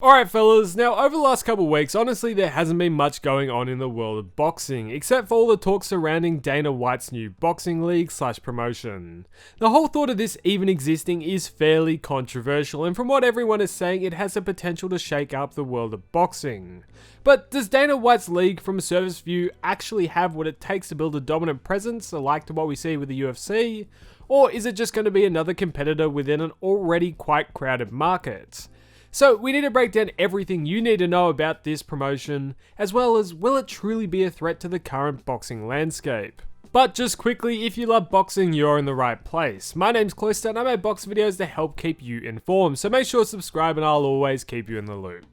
Alright fellas, now over the last couple of weeks, honestly there hasn't been much going on in the world of boxing, except for all the talk surrounding Dana White's new boxing league / promotion. The whole thought of this even existing is fairly controversial, and from what everyone is saying, it has the potential to shake up the world of boxing. But does Dana White's league, from a surface view, actually have what it takes to build a dominant presence, alike to what we see with the UFC? Or is it just going to be another competitor within an already quite crowded market? So we need to break down everything you need to know about this promotion, as well as will it truly be a threat to the current boxing landscape. But just quickly, if you love boxing, you're in the right place. My name's Cloister and I make boxing videos to help keep you informed, so make sure to subscribe and I'll always keep you in the loop.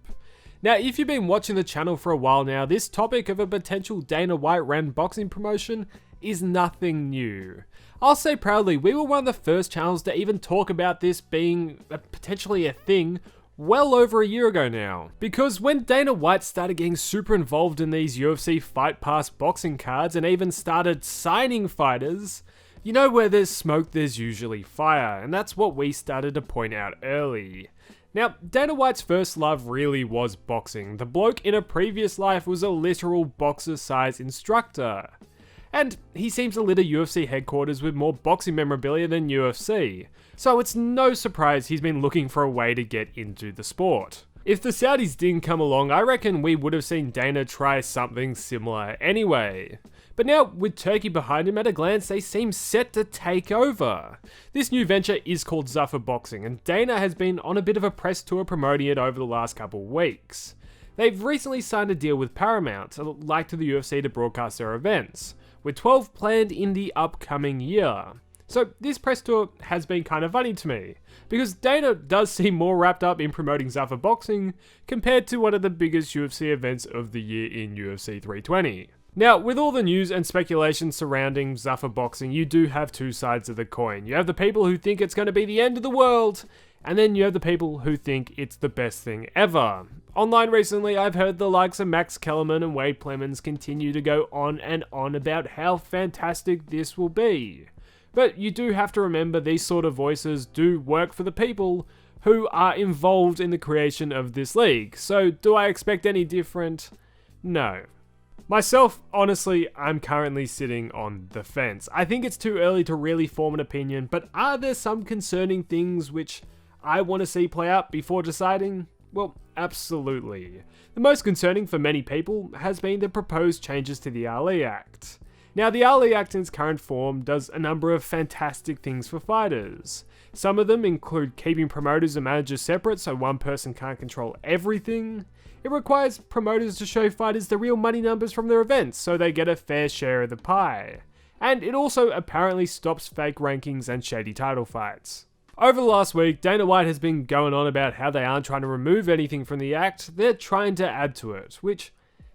Now, if you've been watching the channel for a while now, this topic of a potential Dana White ran boxing promotion is nothing new. I'll say proudly, we were one of the first channels to even talk about this being potentially a thing well over a year ago now. Because when Dana White started getting super involved in these UFC Fight Pass boxing cards and even started signing fighters, you know where there's smoke there's usually fire, and that's what we started to point out early. Now, Dana White's first love really was boxing. The bloke in a previous life was a literal boxer-sized instructor. And he seems to litter UFC headquarters with more boxing memorabilia than UFC, so it's no surprise he's been looking for a way to get into the sport. If the Saudis didn't come along, I reckon we would have seen Dana try something similar anyway. But now, with Turkey behind him at a glance, they seem set to take over. This new venture is called Zuffa Boxing, and Dana has been on a bit of a press tour promoting it over the last couple of weeks. They've recently signed a deal with Paramount, like to the UFC, to broadcast their events, with 12 planned in the upcoming year. So this press tour has been kind of funny to me, because Dana does seem more wrapped up in promoting Zuffa Boxing compared to one of the biggest UFC events of the year in UFC 320. Now, with all the news and speculation surrounding Zuffa Boxing, you do have two sides of the coin. You have the people who think it's going to be the end of the world, and then you have the people who think it's the best thing ever. Online recently, I've heard the likes of Max Kellerman and Wade Clemens continue to go on and on about how fantastic this will be. But you do have to remember these sort of voices do work for the people who are involved in the creation of this league. So do I expect any different? No. Myself, honestly, I'm currently sitting on the fence. I think it's too early to really form an opinion, but are there some concerning things which I want to see play out before deciding? Well, absolutely. The most concerning for many people has been the proposed changes to the Ali Act. Now, the Ali Act in its current form does a number of fantastic things for fighters. Some of them include keeping promoters and managers separate so one person can't control everything. It requires promoters to show fighters the real money numbers from their events so they get a fair share of the pie. And it also apparently stops fake rankings and shady title fights. Over the last week, Dana White has been going on about how they aren't trying to remove anything from the act, they're trying to add to it, which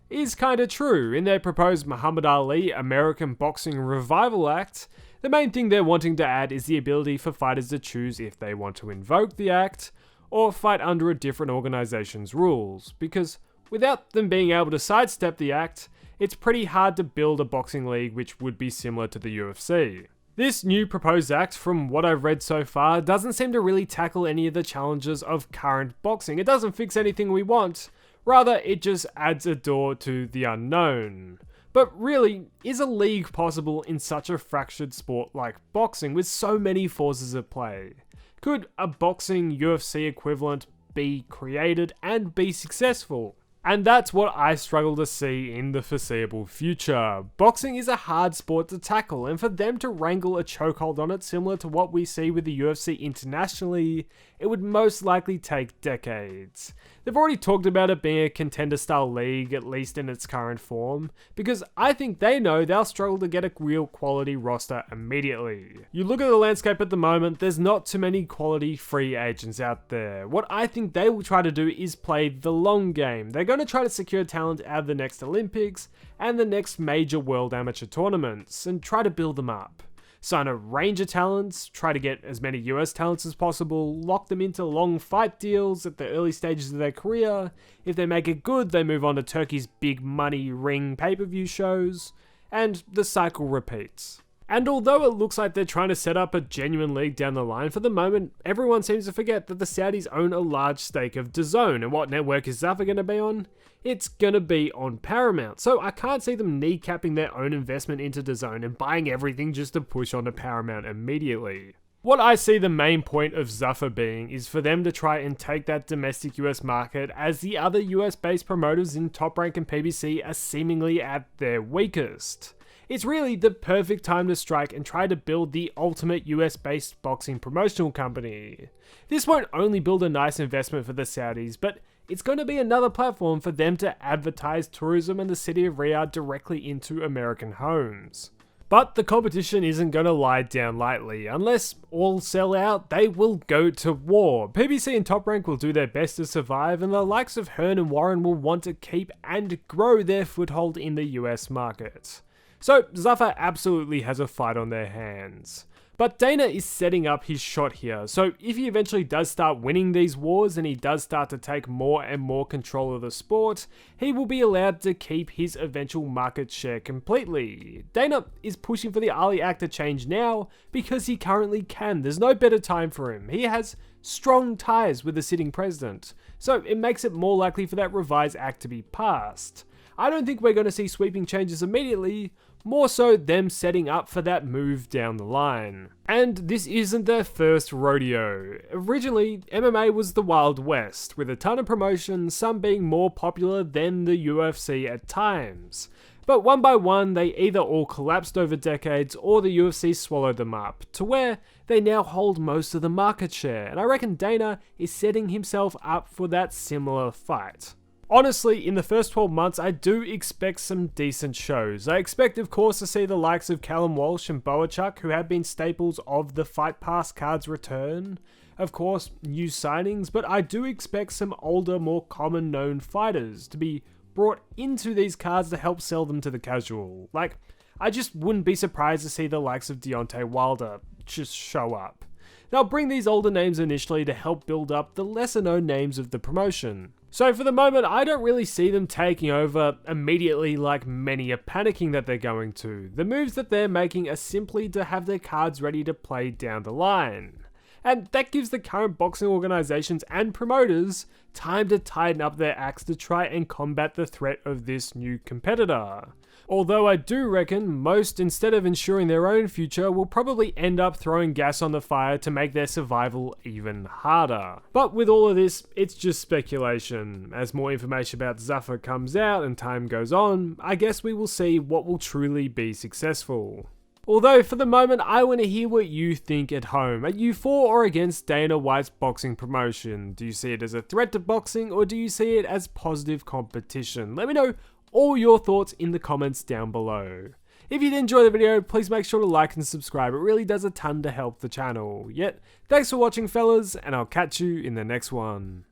is kinda true. In their proposed Muhammad Ali American Boxing Revival Act, the main thing they're wanting to add is the ability for fighters to choose if they want to invoke the act, or fight under a different organization's rules, because without them being able to sidestep the act, it's pretty hard to build a boxing league which would be similar to the UFC. This new proposed act, from what I've read so far, doesn't seem to really tackle any of the challenges of current boxing. It doesn't fix anything we want, rather it just adds a door to the unknown. But really, is a league possible in such a fractured sport like boxing with so many forces at play? Could a boxing UFC equivalent be created and be successful? And that's what I struggle to see in the foreseeable future. Boxing is a hard sport to tackle, and for them to wrangle a chokehold on it similar to what we see with the UFC internationally, it would most likely take decades. They've already talked about it being a contender-style league, at least in its current form, because I think they know they'll struggle to get a real quality roster immediately. You look at the landscape at the moment, there's not too many quality free agents out there. What I think they will try to do is play the long game. They're going to try to secure talent out of the next Olympics and the next major world amateur tournaments, and try to build them up. Sign a range of talents, try to get as many US talents as possible, lock them into long fight deals at the early stages of their career. If they make it good, they move on to Turkey's big money ring pay-per-view shows, and the cycle repeats. And although it looks like they're trying to set up a genuine league down the line, for the moment, everyone seems to forget that the Saudis own a large stake of DAZN, and what network is Zuffa going to be on? It's going to be on Paramount, so I can't see them kneecapping their own investment into DAZN and buying everything just to push onto Paramount immediately. What I see the main point of Zuffa being is for them to try and take that domestic US market, as the other US based promoters in Top Rank and PBC are seemingly at their weakest. It's really the perfect time to strike and try to build the ultimate US based boxing promotional company. This won't only build a nice investment for the Saudis, but it's going to be another platform for them to advertise tourism and the city of Riyadh directly into American homes. But the competition isn't going to lie down lightly. Unless all sell out, they will go to war. PBC and Top Rank will do their best to survive, and the likes of Hearn and Warren will want to keep and grow their foothold in the US market. So Zuffa absolutely has a fight on their hands. But Dana is setting up his shot here, so if he eventually does start winning these wars and he does start to take more and more control of the sport, he will be allowed to keep his eventual market share completely. Dana is pushing for the Ali Act to change now because he currently can. There's no better time for him. He has strong ties with the sitting president, so it makes it more likely for that revised act to be passed. I don't think we're going to see sweeping changes immediately, more so them setting up for that move down the line. And this isn't their first rodeo. Originally, MMA was the Wild West, with a ton of promotions, some being more popular than the UFC at times. But one by one, they either all collapsed over decades or the UFC swallowed them up, to where they now hold most of the market share, and I reckon Dana is setting himself up for that similar fight. Honestly, in the first 12 months, I do expect some decent shows. I expect, of course, to see the likes of Callum Walsh and Boachuk, who have been staples of the Fight Pass cards, return. Of course, new signings, but I do expect some older, more common known fighters to be brought into these cards to help sell them to the casual. Like, I just wouldn't be surprised to see the likes of Deontay Wilder just show up. They'll bring these older names initially to help build up the lesser known names of the promotion. So for the moment, I don't really see them taking over immediately like many are panicking that they're going to. The moves that they're making are simply to have their cards ready to play down the line. And that gives the current boxing organizations and promoters time to tighten up their acts to try and combat the threat of this new competitor. Although I do reckon most, instead of ensuring their own future, will probably end up throwing gas on the fire to make their survival even harder. But with all of this, it's just speculation. As more information about Zuffa comes out and time goes on, I guess we will see what will truly be successful. Although for the moment, I want to hear what you think at home. Are you for or against Dana White's boxing promotion? Do you see it as a threat to boxing, or do you see it as positive competition? Let me know all your thoughts in the comments down below. If you did enjoy the video, please make sure to like and subscribe. It really does a ton to help the channel. Yet, thanks for watching fellas, and I'll catch you in the next one.